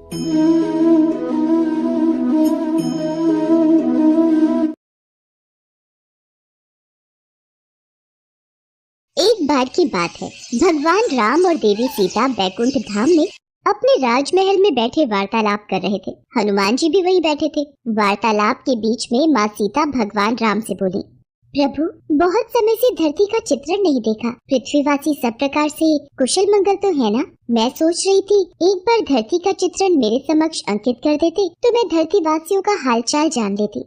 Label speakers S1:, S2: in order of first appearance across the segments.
S1: एक बार की बात है, भगवान राम और देवी सीता बैकुंठ धाम में अपने राजमहल में बैठे वार्तालाप कर रहे थे। हनुमान जी भी वही बैठे थे। वार्तालाप के बीच में माँ सीता भगवान राम से बोली, प्रभु, बहुत समय से धरती का चित्रण नहीं देखा। पृथ्वीवासी सब प्रकार से कुशल मंगल तो है ना? मैं सोच रही थी एक बार धरती का चित्रण मेरे समक्ष अंकित कर देते तो मैं धरती वासियों का हालचाल जान लेती।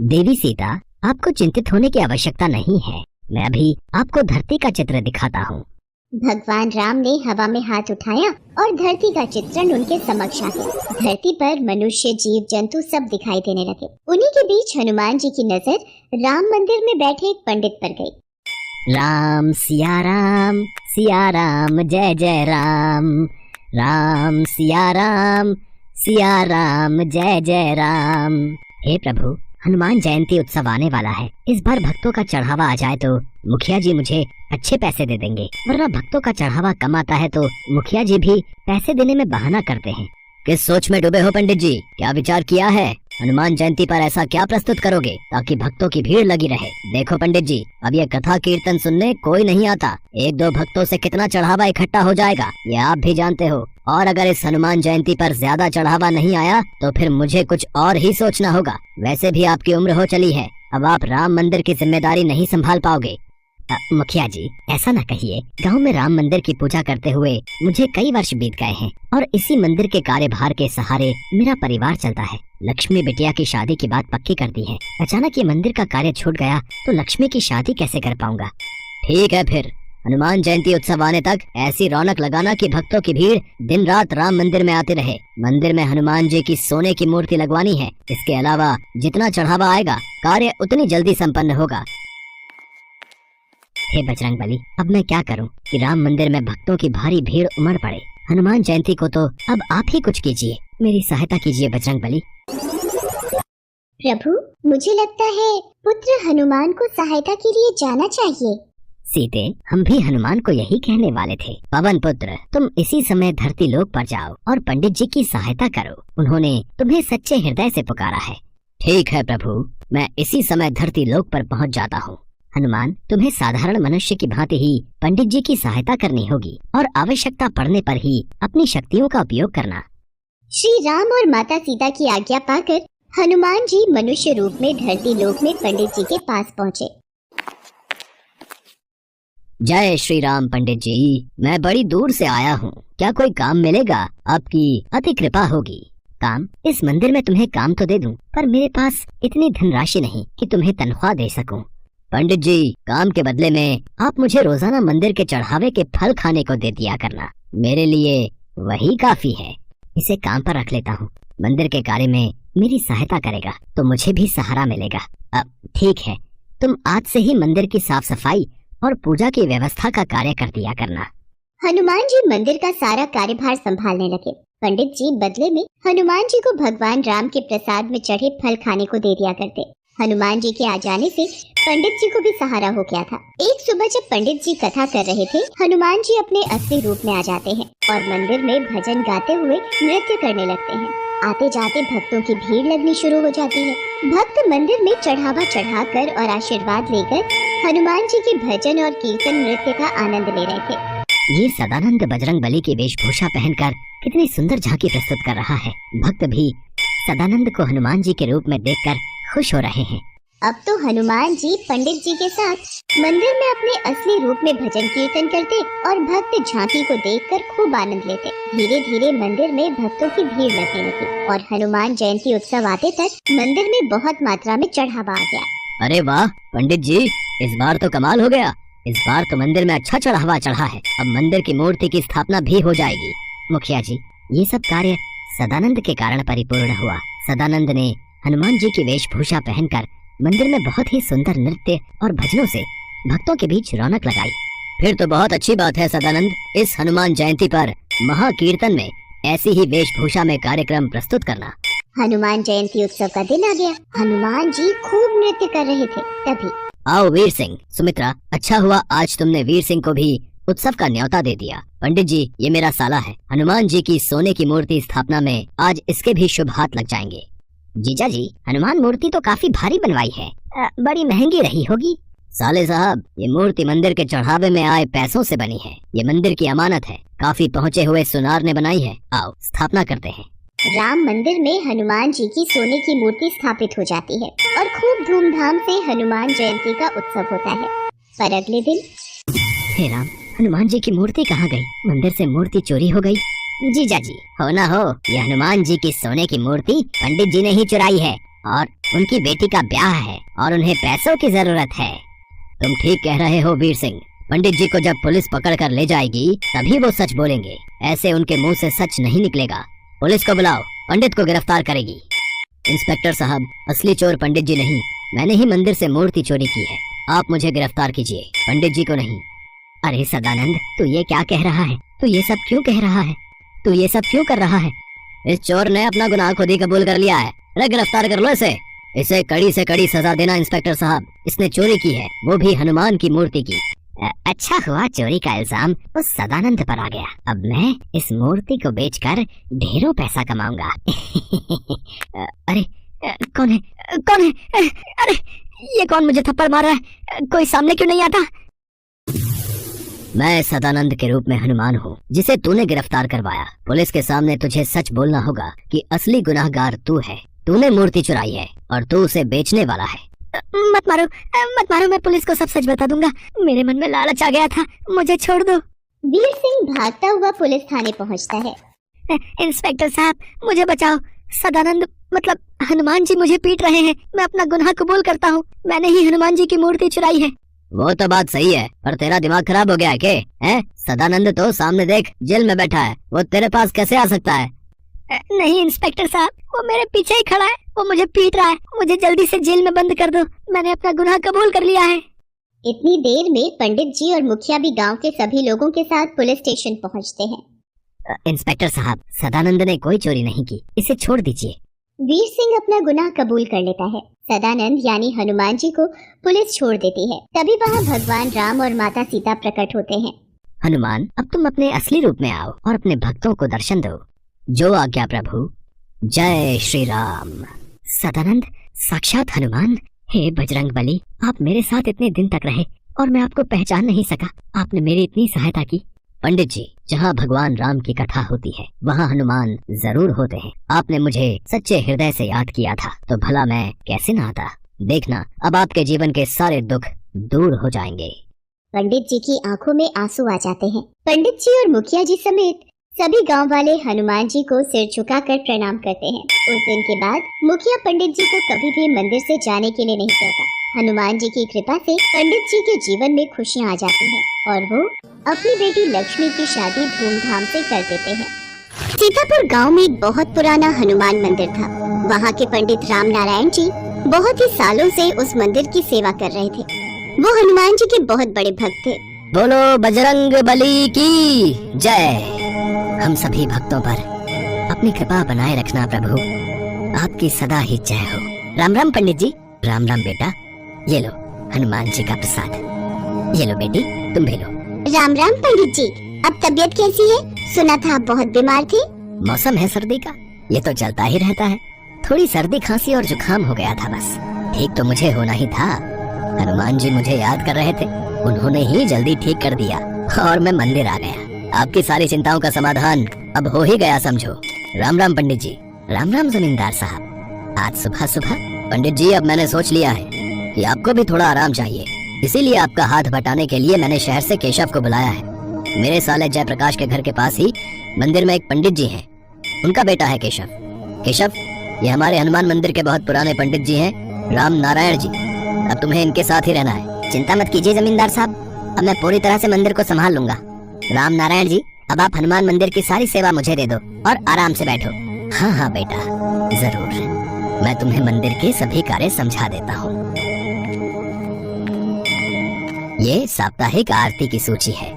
S2: देवी सीता, आपको चिंतित होने की आवश्यकता नहीं है। मैं अभी आपको धरती का चित्र दिखाता हूँ।
S1: भगवान राम ने हवा में हाथ उठाया और धरती का चित्रण उनके समक्ष आ गया। धरती पर मनुष्य, जीव जंतु सब दिखाई देने लगे। उन्हीं के बीच हनुमान जी की नजर राम मंदिर में बैठे एक पंडित पर गई।
S2: राम सिया राम जय जय राम। राम सिया राम जय जय राम। हे प्रभु, हनुमान जयंती उत्सव आने वाला है। इस बार भक्तों का चढ़ावा आ जाए तो मुखिया जी मुझे अच्छे पैसे दे देंगे, वरना भक्तों का चढ़ावा कम आता है तो मुखिया जी भी पैसे देने में बहाना करते हैं। किस सोच में डूबे हो पंडित जी? क्या विचार किया है? हनुमान जयंती पर ऐसा क्या प्रस्तुत करोगे ताकि भक्तों की भीड़ लगी रहे? देखो पंडित जी, अब ये कथा कीर्तन सुनने कोई नहीं आता। एक दो भक्तों से कितना चढ़ावा इकट्ठा हो जाएगा ये आप भी जानते हो। और अगर इस हनुमान जयंती पर ज्यादा चढ़ावा नहीं आया तो फिर मुझे कुछ और ही सोचना होगा। वैसे भी आपकी उम्र हो चली है, अब आप राम मंदिर की जिम्मेदारी नहीं संभाल पाओगे। मुखिया जी, ऐसा न कहिए। गांव में राम मंदिर की पूजा करते हुए मुझे कई वर्ष बीत गए हैं और इसी मंदिर के कार्यभार के सहारे मेरा परिवार चलता है। लक्ष्मी बिटिया की शादी की बात पक्की कर दी है। अचानक ये मंदिर का कार्य छूट गया तो लक्ष्मी की शादी कैसे कर पाऊंगा? ठीक है, फिर हनुमान जयंती उत्सव आने तक ऐसी रौनक लगाना कि भक्तों की भीड़ दिन रात राम मंदिर में आती रहे। मंदिर में हनुमान जी की सोने की मूर्ति लगवानी है। इसके अलावा जितना चढ़ावा आएगा कार्य उतनी जल्दी संपन्न होगा। हे बजरंगबली, अब मैं क्या करूं कि राम मंदिर में भक्तों की भारी भीड़ उमड़ पड़े। हनुमान जयंती को तो अब आप ही कुछ कीजिए, मेरी सहायता कीजिए बजरंगबली।
S1: प्रभु, मुझे लगता है पुत्र हनुमान को सहायता के लिए जाना चाहिए।
S2: सीते, हम भी हनुमान को यही कहने वाले थे। पवन पुत्र, तुम इसी समय धरती लोक पर जाओ और पंडित जी की सहायता करो। उन्होंने तुम्हें सच्चे हृदय से पुकारा है। ठीक है प्रभु, मैं इसी समय धरती लोक पर पहुंच जाता हूँ। हनुमान, तुम्हें साधारण मनुष्य की भांति ही पंडित जी की सहायता करनी होगी और आवश्यकता पड़ने पर ही अपनी शक्तियों का उपयोग करना।
S1: श्री राम और माता सीता की आज्ञा पाकर हनुमान जी मनुष्य रूप में धरती लोक में पंडित जी के पास पहुँचे।
S2: जय श्री राम पंडित जी, मैं बड़ी दूर से आया हूँ। क्या कोई काम मिलेगा? आपकी अति कृपा होगी। काम? इस मंदिर में तुम्हें काम तो दे दूं, पर मेरे पास इतनी धनराशि नहीं कि तुम्हें तनख्वाह दे सकूं। पंडित जी, काम के बदले में आप मुझे रोजाना मंदिर के चढ़ावे के फल खाने को दे दिया करना। मेरे लिए वही काफी है। इसे काम पर रख लेता हूँ। मंदिर के कार्य में मेरी सहायता करेगा तो मुझे भी सहारा मिलेगा। अब ठीक है, तुम आज से ही मंदिर की साफ सफाई और पूजा की व्यवस्था का कार्य कर दिया करना।
S1: हनुमान जी मंदिर का सारा कार्यभार संभालने लगे। पंडित जी बदले में हनुमान जी को भगवान राम के प्रसाद में चढ़े फल खाने को दे दिया करते। हनुमान जी के आ जाने से पंडित जी को भी सहारा हो गया था। एक सुबह जब पंडित जी कथा कर रहे थे, हनुमान जी अपने असली रूप में आ जाते हैं और मंदिर में भजन गाते हुए नृत्य करने लगते हैं। आते जाते भक्तों की भीड़ लगनी शुरू हो जाती है। भक्त मंदिर में चढ़ावा चढ़ाकर और आशीर्वाद लेकर हनुमान जी के भजन और कीर्तन नृत्य का आनंद ले रहे थे।
S2: ये सदानंद बजरंगबली की वेशभूषा पहनकर कितनी सुंदर झांकी प्रस्तुत कर रहा है। भक्त भी सदानंद को हनुमान जी के रूप में देखकर खुश हो रहे हैं।
S1: अब तो हनुमान जी पंडित जी के साथ मंदिर में अपने असली रूप में भजन कीर्तन करते और भक्त झांकी को देखकर खूब आनंद लेते। धीरे धीरे मंदिर में भक्तों की भीड़ लगने लगी और हनुमान जयंती उत्सव आते तक मंदिर में बहुत मात्रा में चढ़ावा आ गया।
S2: अरे वाह पंडित जी, इस बार तो कमाल हो गया। इस बार तो मंदिर में अच्छा चढ़ावा चढ़ा है। अब मंदिर की मूर्ति की स्थापना भी हो जाएगी। मुखिया जी, ये सब कार्य सदानंद के कारण परिपूर्ण हुआ। सदानंद ने हनुमान जी की वेशभूषा पहनकर मंदिर में बहुत ही सुंदर नृत्य और भजनों से भक्तों के बीच रौनक लगाई। फिर तो बहुत अच्छी बात है सदानंद, इस हनुमान जयंती पर महाकीर्तन में ऐसी ही वेशभूषा में कार्यक्रम प्रस्तुत करना।
S1: हनुमान जयंती उत्सव का दिन आ गया। हनुमान जी खूब नृत्य कर रहे थे। तभी
S2: आओ वीर सिंह, सुमित्रा, अच्छा हुआ आज तुमने वीर सिंह को भी उत्सव का न्योता दे दिया। पंडित जी, ये मेरा साला है। हनुमान जी की सोने की मूर्ति स्थापना में आज इसके भी शुभ हाथ लग जाएंगे। जीजा जी, हनुमान मूर्ति तो काफी भारी बनवाई है, बड़ी महंगी रही होगी। साले साहब, ये मूर्ति मंदिर के चढ़ावे में आए पैसों से बनी है। ये मंदिर की अमानत है, काफी पहुँचे हुए सुनार ने बनाई है। आओ स्थापना करते हैं।
S1: राम मंदिर में हनुमान जी की सोने की मूर्ति स्थापित हो जाती है और खूब धूमधाम से हनुमान जयंती का उत्सव होता है। पर अगले दिन,
S2: हे राम, हनुमान जी की मूर्ति कहाँ गई? मंदिर से मूर्ति चोरी हो गई। जीजा जी, हो ना हो, ये हनुमान जी की सोने की मूर्ति पंडित जी ने ही चुराई है और उनकी बेटी का ब्याह है और उन्हें पैसों की जरूरत है। तुम ठीक कह रहे हो वीर सिंह। पंडित जी को जब पुलिस पकड़ कर ले जाएगी तभी वो सच बोलेंगे, ऐसे उनके मुंह से सच नहीं निकलेगा। पुलिस को बुलाओ, पंडित को गिरफ्तार करेगी। इंस्पेक्टर साहब, असली चोर पंडित जी नहीं, मैंने ही मंदिर से मूर्ति चोरी की है। आप मुझे गिरफ्तार कीजिए, पंडित जी को नहीं। अरे सदानंद, तू ये क्या कह रहा है? तू ये सब क्यों कह रहा है? तू ये सब क्यों कर रहा है? इस चोर ने अपना गुनाह खुद ही कबूल कर लिया है। अरे गिरफ्तार कर लो इसे। इसे कड़ी से कड़ी सजा देना इंस्पेक्टर साहब। इसने चोरी की है, वो भी हनुमान की मूर्ति की। अच्छा हुआ चोरी का इल्जाम उस सदानंद पर आ गया। अब मैं इस मूर्ति को बेचकर ढेरों पैसा कमाऊंगा। अरे कौन है? कौन है? अरे ये कौन मुझे थप्पड़ मार रहा है? कोई सामने क्यों नहीं आता? मैं सदानंद के रूप में हनुमान हूँ, जिसे तूने गिरफ्तार करवाया। पुलिस के सामने तुझे सच बोलना होगा कि असली गुनाहगार तू है। तूने मूर्ति चुराई है और तू उसे बेचने वाला है। मत मारो, मत मारो, मैं पुलिस को सब सच बता दूंगा। मेरे मन में लालच आ गया था, मुझे छोड़ दो।
S1: वीर सिंह भागता हुआ पुलिस थाने पहुंचता है।
S2: इंस्पेक्टर साहब, मुझे बचाओ। सदानंद मतलब हनुमान जी मुझे पीट रहे हैं। मैं अपना गुनाह कबूल करता हूँ, मैंने ही हनुमान जी की मूर्ति चुराई है। वो तो बात सही है, पर तेरा दिमाग खराब हो गया है के? हैं? सदानंद तो सामने देख, जेल में बैठा है। वो तेरे पास कैसे आ सकता है? नहीं इंस्पेक्टर साहब, वो मेरे पीछे ही खड़ा है, वो मुझे पीट रहा है। मुझे जल्दी से जेल में बंद कर दो, मैंने अपना गुनाह कबूल कर लिया है।
S1: इतनी देर में पंडित जी और मुखिया भी गांव के सभी लोगों के साथ पुलिस स्टेशन पहुंचते हैं।
S2: इंस्पेक्टर साहब, सदानंद ने कोई चोरी नहीं की, इसे छोड़ दीजिए।
S1: वीर सिंह अपना गुनाह कबूल कर लेता है। सदानंद यानी हनुमान जी को पुलिस छोड़ देती है। तभी वहाँ भगवान राम और माता सीता प्रकट होते हैं।
S2: हनुमान, अब तुम अपने असली रूप में आओ और अपने भक्तों को दर्शन दो। जो आज्ञा प्रभु। जय श्री राम। सदानंद, साक्षात हनुमान। हे बजरंग बली, आप मेरे साथ इतने दिन तक रहे और मैं आपको पहचान नहीं सका। आपने मेरी इतनी सहायता की। पंडित जी, जहाँ भगवान राम की कथा होती है वहाँ हनुमान जरूर होते हैं। आपने मुझे सच्चे हृदय से याद किया था तो भला मैं कैसे न आता। देखना, अब आपके जीवन के सारे दुख दूर हो जाएंगे।
S1: पंडित जी की आंखों में आंसू आ जाते हैं। पंडित जी और मुखिया जी समेत सभी गांव वाले हनुमान जी को सिर झुकाकर प्रणाम करते हैं। उस दिन के बाद मुखिया पंडित जी को कभी भी मंदिर से जाने के लिए नहीं कहता। हनुमान जी की कृपा से पंडित जी के जीवन में खुशियां आ जाती हैं और वो अपनी बेटी लक्ष्मी की शादी धूमधाम से कर देते हैं। सीतापुर गांव में एक बहुत पुराना हनुमान मंदिर था। वहाँ के पंडित राम नारायण जी बहुत ही सालों से उस मंदिर की सेवा कर रहे थे। वो हनुमान जी के बहुत बड़े भक्त थे।
S2: बोलो बजरंग बली की जय। हम सभी भक्तों पर अपनी कृपा बनाए रखना प्रभु, आपकी सदा ही जय हो। राम राम पंडित जी। राम राम बेटा, ये लो हनुमान जी का प्रसाद। ये लो बेटी, तुम भी लो।
S1: राम राम पंडित जी, अब तबीयत कैसी है? सुना था आप बहुत बीमार थे।
S2: मौसम है सर्दी का, ये तो चलता ही रहता है। थोड़ी सर्दी खांसी और जुकाम हो गया था बस। ठीक तो मुझे होना ही था। हनुमान जी मुझे याद कर रहे थे, उन्होंने ही जल्दी ठीक कर दिया और मैं मंदिर आ गया। आपकी सारी चिंताओं का समाधान अब हो ही गया समझो। राम राम पंडित जी। राम राम जमींदार साहब। आज सुबह सुबह पंडित जी, अब मैंने सोच लिया है कि आपको भी थोड़ा आराम चाहिए, इसीलिए आपका हाथ बटाने के लिए मैंने शहर से केशव को बुलाया है। मेरे साले जयप्रकाश के घर के पास ही मंदिर में एक पंडित जी हैं, उनका बेटा है केशव। केशव, ये हमारे हनुमान मंदिर के बहुत पुराने पंडित जी हैं, राम नारायण जी। अब तुम्हें इनके साथ ही रहना है। चिंता मत कीजिए जमींदार साहब, अब मैं पूरी तरह से मंदिर को संभाल लूंगा। राम नारायण जी, अब आप हनुमान मंदिर की सारी सेवा मुझे दे दो और आराम से बैठो। हाँ हाँ बेटा, जरूर, मैं तुम्हें मंदिर के सभी कार्य समझा देता हूँ। ये साप्ताहिक आरती की सूची है।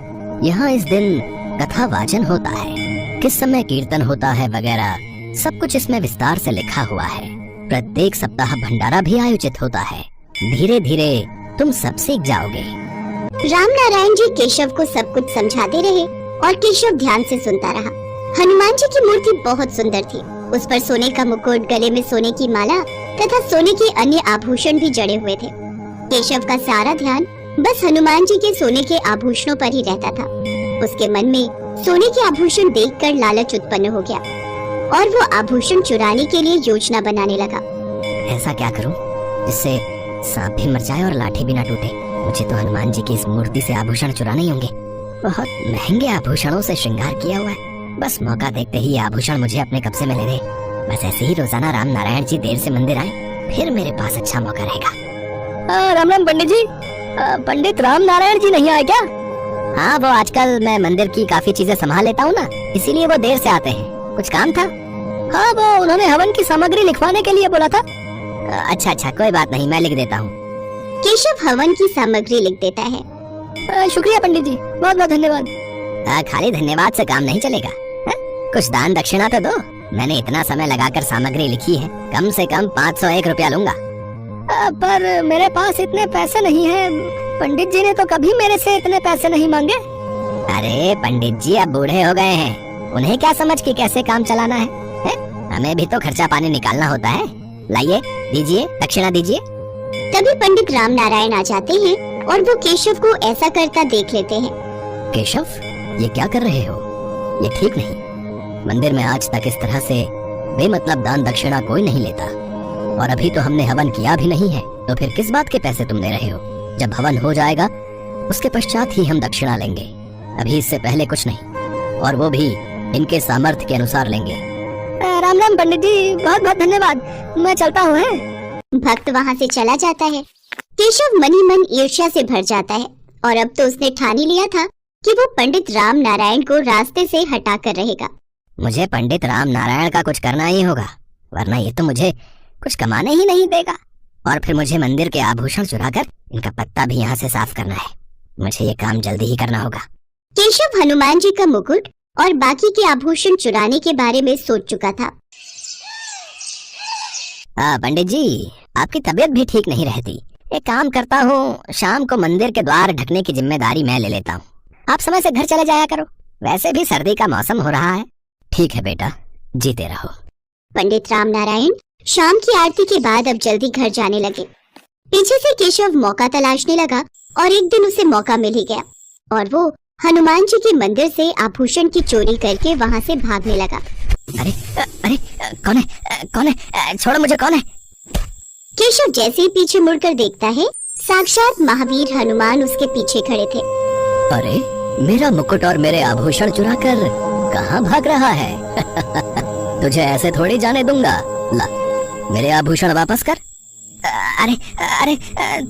S2: यहाँ इस दिन कथा वाचन होता है, किस समय कीर्तन होता है वगैरह सब कुछ इसमें विस्तार से लिखा हुआ है। प्रत्येक सप्ताह भंडारा भी आयोजित होता है। धीरे धीरे तुम सब सीख जाओगे।
S1: राम नारायण जी केशव को सब कुछ समझाते रहे और केशव ध्यान से सुनता रहा। हनुमान जी की मूर्ति बहुत सुंदर थी। उस पर सोने का मुकुट, गले में सोने की माला तथा सोने के अन्य आभूषण भी जड़े हुए थे। केशव का सारा ध्यान बस हनुमान जी के सोने के आभूषणों पर ही रहता था। उसके मन में सोने के आभूषण देखकर लालच उत्पन्न हो गया और वो आभूषण चुराने के लिए योजना बनाने लगा।
S2: ऐसा क्या करूं जिससे सांप भी मर जाए और लाठी भी ना टूटे। मुझे तो हनुमान जी की इस मूर्ति से आभूषण चुराने ही होंगे। बहुत महंगे आभूषणों से श्रृंगार किया हुआ है। बस मौका देखते ही ये आभूषण मुझे अपने कब्जे में ले ले। बस ऐसे ही रोजाना राम नारायण जी देर से मंदिर आए, फिर मेरे पास अच्छा मौका रहेगा।
S3: राम राम पंडित जी। पंडित राम नारायण जी नहीं आए क्या?
S2: हाँ, वो आजकल मैं मंदिर की काफी चीजें संभाल लेता हूँ ना, इसीलिए वो देर से आते हैं। कुछ काम था?
S3: हाँ, वो उन्होंने हवन की सामग्री लिखवाने के लिए बोला था।
S2: अच्छा, कोई बात नहीं, मैं लिख देता हूँ।
S1: केशव हवन की सामग्री लिख देता है।
S3: शुक्रिया पंडित जी, बहुत बहुत धन्यवाद।
S2: खाली धन्यवाद से काम नहीं चलेगा। कुछ दान दक्षिणा तो दो। मैंने इतना समय लगाकर सामग्री लिखी है, कम से कम 501 रुपया लूंगा।
S3: पर मेरे पास इतने पैसे नहीं हैं। पंडित जी ने तो कभी मेरे से इतने पैसे नहीं मांगे।
S2: अरे पंडित जी अब बूढ़े हो गए हैं, उन्हें क्या समझ कि कैसे काम चलाना है? हमें भी तो खर्चा पानी निकालना होता है। लाइए, दीजिए, दक्षिणा दीजिए।
S1: तभी पंडित राम नारायण आ जाते हैं और वो केशव को ऐसा करता देख लेते हैं।
S2: केशव, ये क्या कर रहे हो? ये ठीक नहीं। मंदिर में आज तक इस तरह से बेमतलब दान दक्षिणा कोई नहीं लेता, और अभी तो हमने हवन किया भी नहीं है, तो फिर किस बात के पैसे तुम ले रहे हो? जब हवन हो जाएगा उसके पश्चात ही हम दक्षिणा लेंगे, अभी इससे पहले कुछ नहीं, और वो भी इनके सामर्थ्य के अनुसार लेंगे।
S3: राम राम पंडित जी, बहुत बहुत धन्यवाद। मैं चलता हूँ।
S1: भक्त वहाँ से चला जाता है। केशव मन ही मन ईर्ष्या से भर जाता है और अब तो उसने ठान ही लिया था कि वो पंडित राम नारायण को रास्ते से हटा कर रहेगा।
S2: मुझे पंडित राम नारायण का कुछ करना ही होगा, वरना ये तो मुझे कुछ कमाने ही नहीं देगा। और फिर मुझे मंदिर के आभूषण चुराकर इनका पत्ता भी यहाँ से साफ करना है। मुझे ये काम जल्दी ही करना होगा।
S1: केशव हनुमान जी का मुकुट और बाकी के आभूषण चुराने के बारे में सोच चुका था।
S2: पंडित जी, आपकी तबीयत भी ठीक नहीं रहती। एक काम करता हूँ, शाम को मंदिर के द्वार ढकने की जिम्मेदारी मैं ले लेता हूँ। आप समय से घर चले जाया करो, वैसे भी सर्दी का मौसम हो रहा है। ठीक है बेटा, जीते रहो।
S1: पंडित राम नारायण शाम की आरती के बाद अब जल्दी घर जाने लगे। पीछे से केशव मौका तलाशने लगा और एक दिन उसे मौका मिल ही गया और वो हनुमान जी के मंदिर से आभूषण की चोरी करके वहाँ से भागने लगा।
S2: अरे अरे, कौन है? कौन है? छोड़ो मुझे, कौन है?
S1: केशव जैसे ही पीछे मुड़कर देखता है, साक्षात महावीर हनुमान उसके पीछे खड़े थे।
S2: अरे, मेरा मुकुट और मेरे आभूषण चुराकर कहाँ भाग रहा है? तुझे ऐसे थोड़ी जाने दूंगा। ला, मेरे आभूषण वापस कर।
S3: अरे अरे,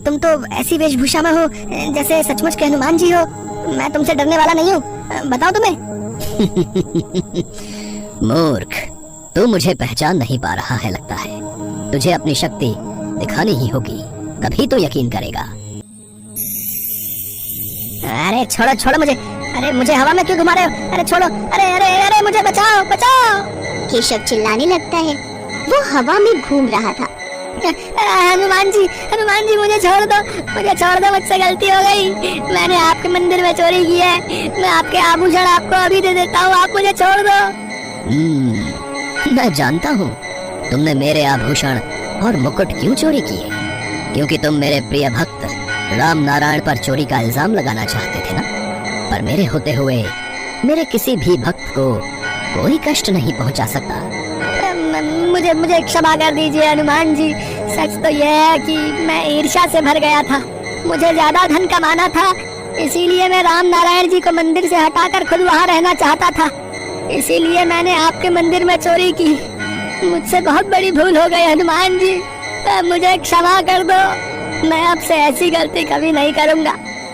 S3: तुम तो ऐसी वेशभूषा में हो जैसे सचमुच के हनुमान जी हो। मैं तुमसे डरने वाला नहीं हूँ, बताओ तुम्हें।
S2: मूर्ख, तू मुझे पहचान नहीं पा रहा है लगता है। तुझे अपनी शक्ति दिखानी ही होगी, तभी तो यकीन करेगा।
S3: अरे छोड़ो छोड़ो मुझे। अरे मुझे हवा में क्यों घुमा रहे हो? अरे छोड़ो। अरे अरे अरे, मुझे बचाओ बचाओ।
S1: केशव चिल्लाने लगता है। वो हवा में घूम रहा था।
S3: हनुमान जी मुझे छोड़ दो, मुझसे गलती हो गई। मैंने आपके मंदिर में चोरी की है। मैं आपके आभूषण आपको अभी दे देता हूँ, आप मुझे छोड़ दो।
S2: मैं जानता हूँ तुमने मेरे आभूषण और मुकुट क्यों चोरी किए, क्योंकि तुम मेरे प्रिय भक्त राम नारायण पर चोरी का इल्जाम लगाना चाहते थे ना। पर मेरे होते हुए मेरे किसी भी भक्त को कोई कष्ट नहीं पहुंचा सकता।
S3: मुझे क्षमा कर दीजिए हनुमान जी। सच तो यह है कि मैं ईर्ष्या से भर गया था। मुझे ज्यादा धन कमाना था, इसीलिए मैं राम नारायण जी को मंदिर से हटाकर खुद वहाँ रहना चाहता था। इसीलिए मैंने आपके मंदिर में चोरी की। मुझसे बहुत बड़ी भूल हो गई हनुमान जी, मुझे क्षमा कर दो। मैं आपसे ऐसी गलती कभी नहीं करूँगा।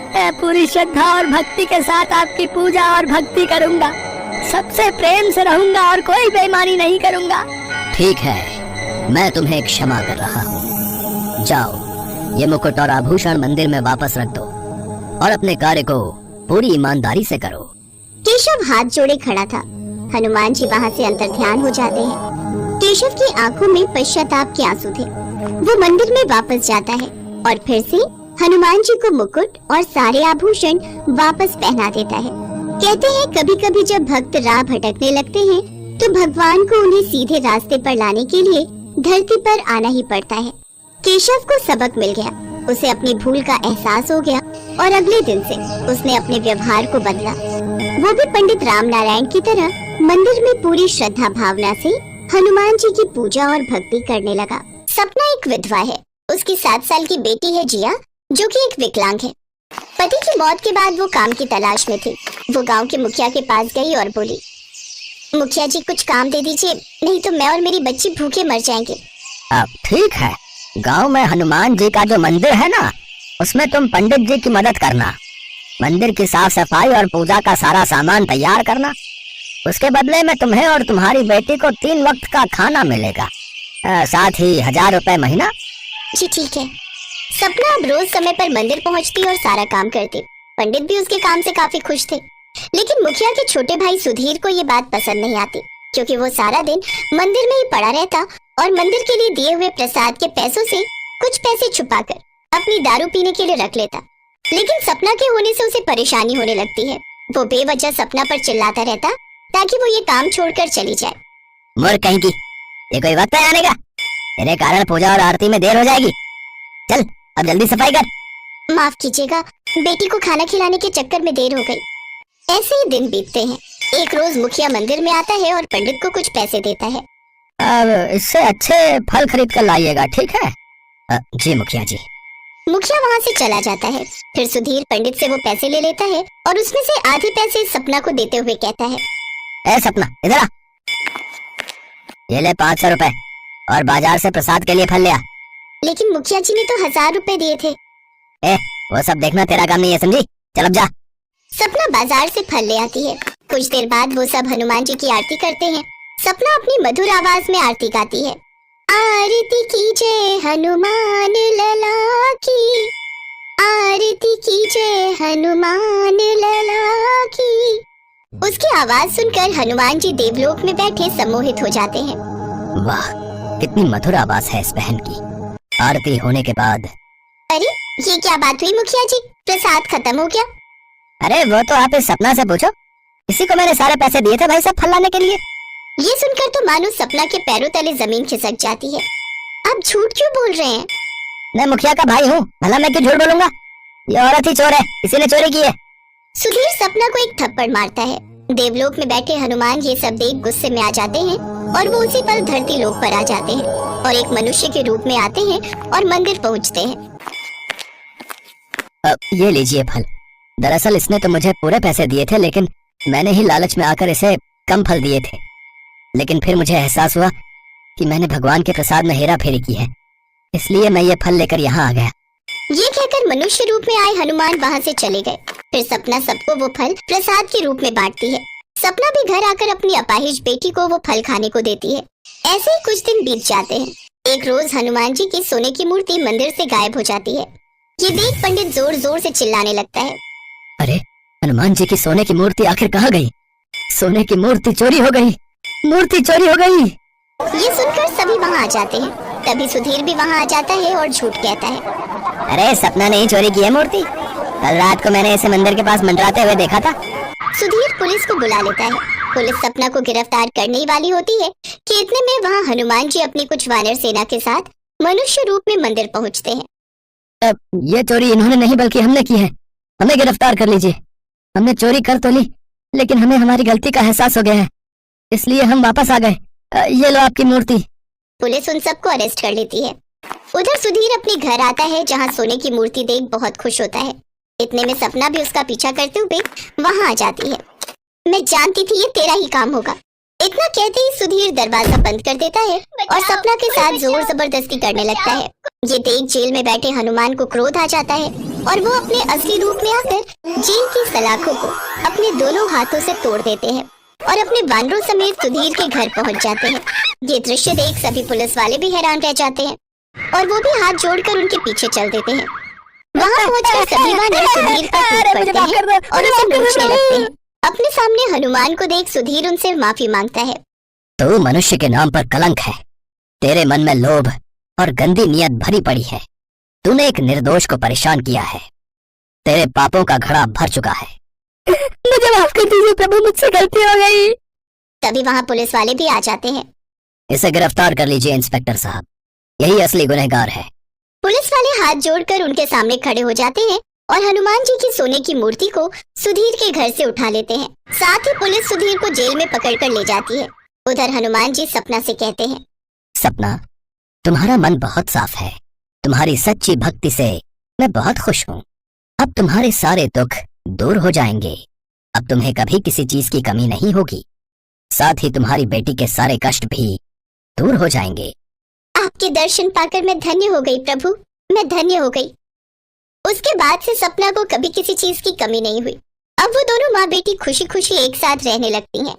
S3: मैं पूरी श्रद्धा और भक्ति के साथ आपकी पूजा और भक्ति करूँगा। सबसे प्रेम से रहूँगा और कोई बेईमानी नहीं करूँगा।
S2: ठीक है, मैं तुम्हें क्षमा कर रहा हूँ। जाओ, ये मुकुट और आभूषण मंदिर में वापस रख दो और अपने कार्य को पूरी ईमानदारी से करो।
S1: केशव हाथ जोड़े खड़ा था। हनुमान जी वहाँ से अंतर्ध्यान हो जाते हैं। केशव की आंखों में पश्चाताप के आंसू थे। वो मंदिर में वापस जाता है और फिर से हनुमान जी को मुकुट और सारे आभूषण वापस पहना देता है। कहते हैं कभी कभी जब भक्त राह भटकने लगते हैं तो भगवान को उन्हें सीधे रास्ते पर लाने के लिए धरती पर आना ही पड़ता है। केशव को सबक मिल गया, उसे अपनी भूल का एहसास हो गया और अगले दिन से उसने अपने व्यवहार को बदला। वो भी पंडित राम नारायण की तरह मंदिर में पूरी श्रद्धा भावना से हनुमान जी की पूजा और भक्ति करने लगा। सपना एक विधवा है, उसकी 7 साल की बेटी है जिया, जो कि एक विकलांग है। पति की मौत के बाद वो काम की तलाश में थी। वो गांव के मुखिया के पास गई और बोली, मुखिया जी कुछ काम दे दीजिए, नहीं तो मैं और मेरी बच्ची भूखे मर जाएंगे।
S2: अब ठीक है, गांव में हनुमान जी का जो मंदिर है ना, उसमें तुम पंडित जी की मदद करना। मंदिर की साफ सफाई और पूजा का सारा सामान तैयार करना। उसके बदले में तुम्हें और तुम्हारी बेटी को 3 वक्त का खाना मिलेगा, साथ ही 1000 रुपए महीना।
S1: जी ठीक है। सपना अब रोज समय पर मंदिर पहुंचती और सारा काम करती। पंडित भी उसके काम से काफी खुश थे, लेकिन मुखिया के छोटे भाई सुधीर को ये बात पसंद नहीं आती, क्योंकि वो सारा दिन मंदिर में ही पड़ा रहता और मंदिर के लिए दिए हुए प्रसाद के पैसों से कुछ पैसे छुपाकर अपनी दारू पीने के लिए रख लेता। लेकिन सपना के होने से उसे परेशानी होने लगती है। वो बेवजह सपना पर चिल्लाता रहता ताकि वो ये काम छोड़कर चली जाए।
S2: मोर कहीं की, ये कोई वक्त है आने का? तेरे कारण पूजा और आरती में देर हो जाएगी। चल अब जल्दी सफाई कर।
S1: माफ कीजिएगा, बेटी को खाना खिलाने के चक्कर में देर हो गई। ऐसे ही दिन बीतते हैं। एक रोज मुखिया मंदिर में आता है और पंडित को कुछ पैसे देता है।
S2: अब इससे अच्छे फल खरीद कर लाइएगा, ठीक है? जी मुखिया जी।
S1: मुखिया वहाँ से चला जाता है। फिर सुधीर पंडित से वो पैसे ले लेता है और उसमें से आधे पैसे सपना को देते हुए कहता है,
S2: ए सपना इधर आ, ये ले 500 रुपए और बाजार से प्रसाद के लिए फल ले आ।
S1: लेकिन मुखिया जी ने तो 1000 रुपए दिए थे।
S2: वो सब देखना तेरा काम नहीं है, समझी? चल अब जा।
S1: सपना बाजार से फल ले आती है। कुछ देर बाद वो सब हनुमान जी की आरती करते हैं। सपना अपनी मधुर आवाज में आरती गाती है। आरती कीजिए हनुमान लला की, आरती कीजिए हनुमान लला की। उसकी आवाज सुनकर हनुमान जी देवलोक में बैठे सम्मोहित हो जाते हैं।
S2: वाह, कितनी मधुर आवाज है इस बहन की। आरती होने के बाद,
S1: अरे ये क्या बात हुई मुखिया जी, प्रसाद खत्म हो गया?
S2: अरे वो तो आप इस सपना से पूछो, इसी को मैंने सारे पैसे दिए थे भाई सब फल लाने के लिए।
S1: ये सुनकर तो मानो सपना के पैरों तले जमीन खिसक जाती है। आप झूठ क्यों बोल रहे हैं?
S2: मैं मुखिया का भाई हूँ, भला मैं क्यों झूठ बोलूंगा? ये औरत ही चोर है, इसी ने चोरी की है।
S1: सुधीर सपना को एक थप्पड़ मारता है। देवलोक में बैठे हनुमान ये सब देख गुस्से में आ जाते हैं और वो उसी पल धरती लोक पर आ जाते हैं और एक मनुष्य के रूप में आते हैं और मंदिर पहुँचते हैं।
S2: ये लीजिए फल। दरअसल इसने तो मुझे पूरे पैसे दिए थे, लेकिन मैंने ही लालच में आकर इसे कम फल दिए थे। लेकिन फिर मुझे एहसास हुआ कि मैंने भगवान के प्रसाद में हेरा फेरी की है, इसलिए मैं ये फल लेकर यहाँ आ गया।
S1: ये कहकर मनुष्य रूप में आए हनुमान वहाँ से चले गए। फिर सपना सबको वो फल प्रसाद के रूप में बांटती है। सपना भी घर आकर अपनी अपाहिज बेटी को वो फल खाने को देती है। ऐसे ही कुछ दिन बीत जाते हैं। एक रोज हनुमान जी की सोने की मूर्ति मंदिर से गायब हो जाती है। ये देख पंडित जोर जोर से चिल्लाने लगता है,
S2: अरे हनुमान जी की सोने की मूर्ति आखिर कहाँ गई? सोने की मूर्ति चोरी हो गई, मूर्ति चोरी हो गई।
S1: ये सुनकर सभी वहाँ आ जाते हैं। तभी सुधीर भी वहाँ आ जाता है और झूठ कहता है,
S2: अरे सपना ने ही चोरी की है मूर्ति। कल रात को मैंने इसे मंदिर के पास मंडराते हुए देखा था।
S1: सुधीर पुलिस को बुला लेता है। पुलिस सपना को गिरफ्तार करने ही वाली होती है कि इतने में वहाँ हनुमान जी अपनी कुछ वानर सेना के साथ मनुष्य रूप में मंदिर पहुँचते हैं।
S2: ये चोरी इन्होंने नहीं बल्कि हमने की है, हमें गिरफ्तार कर लीजिए। हमने चोरी कर तो ली, लेकिन हमें हमारी गलती का एहसास हो गया है, इसलिए हम वापस आ गए। ये लो आपकी मूर्ति।
S1: पुलिस उन सबको अरेस्ट कर लेती है। उधर सुधीर अपने घर आता है, जहाँ सोने की मूर्ति देख बहुत खुश होता है। इतने में सपना भी उसका पीछा करते हुए वहाँ आ जाती है। मैं जानती थी ये तेरा ही काम होगा। इतना कहते ही सुधीर दरवाजा बंद कर देता है और सपना के साथ जोर जबरदस्ती करने लगता है। ये देख जेल में बैठे हनुमान को क्रोध आ जाता है और वो अपने असली रूप में आकर जेल की सलाखों को अपने दोनों हाथों से तोड़ देते हैं और अपने वानरों समेत सुधीर के घर पहुंच जाते हैं। ये दृश्य देख सभी पुलिस वाले भी हैरान रह जाते हैं और वो भी हाथ जोड़कर उनके पीछे चल देते हैं। वहाँ पहुंचकर सभी वानर सुधीर पर टूट पड़ते हैं और उसे पूछने लगते हैं। अपने सामने हनुमान को देख सुधीर उनसे माफी मांगता है।
S2: तू मनुष्य के नाम पर कलंक है। तेरे मन में लोभ और गंदी नियत भरी पड़ी है। तूने एक निर्दोष को परेशान किया है। तेरे पापों का घड़ा भर चुका है।
S3: मुझे माफ कर दीजिए प्रभु, मुझसे गलती हो गई।
S1: तभी वहाँ पुलिस वाले भी आ जाते हैं।
S2: इसे गिरफ्तार कर लीजिए इंस्पेक्टर साहब, यही असली गुनहगार है।
S1: पुलिस वाले हाथ जोड़कर उनके सामने खड़े हो जाते हैं और हनुमान जी की सोने की मूर्ति को सुधीर के घर से उठा लेते हैं। साथ ही पुलिस सुधीर को जेल में पकड़कर ले जाती है। उधर हनुमान जी सपना से कहते हैं,
S2: सपना, तुम्हारा मन बहुत साफ है। तुम्हारी सच्ची भक्ति से मैं बहुत खुश हूँ। अब तुम्हारे सारे दुख दूर हो जाएंगे। अब तुम्हें कभी किसी चीज की कमी नहीं होगी। साथ ही तुम्हारी बेटी के सारे कष्ट भी दूर हो जाएंगे।
S1: आपके दर्शन पाकर मैं धन्य हो गई प्रभु, मैं धन्य हो गई। उसके बाद से सपना को कभी किसी चीज की कमी नहीं हुई। अब वो दोनों माँ बेटी खुशी खुशी एक साथ रहने लगती हैं।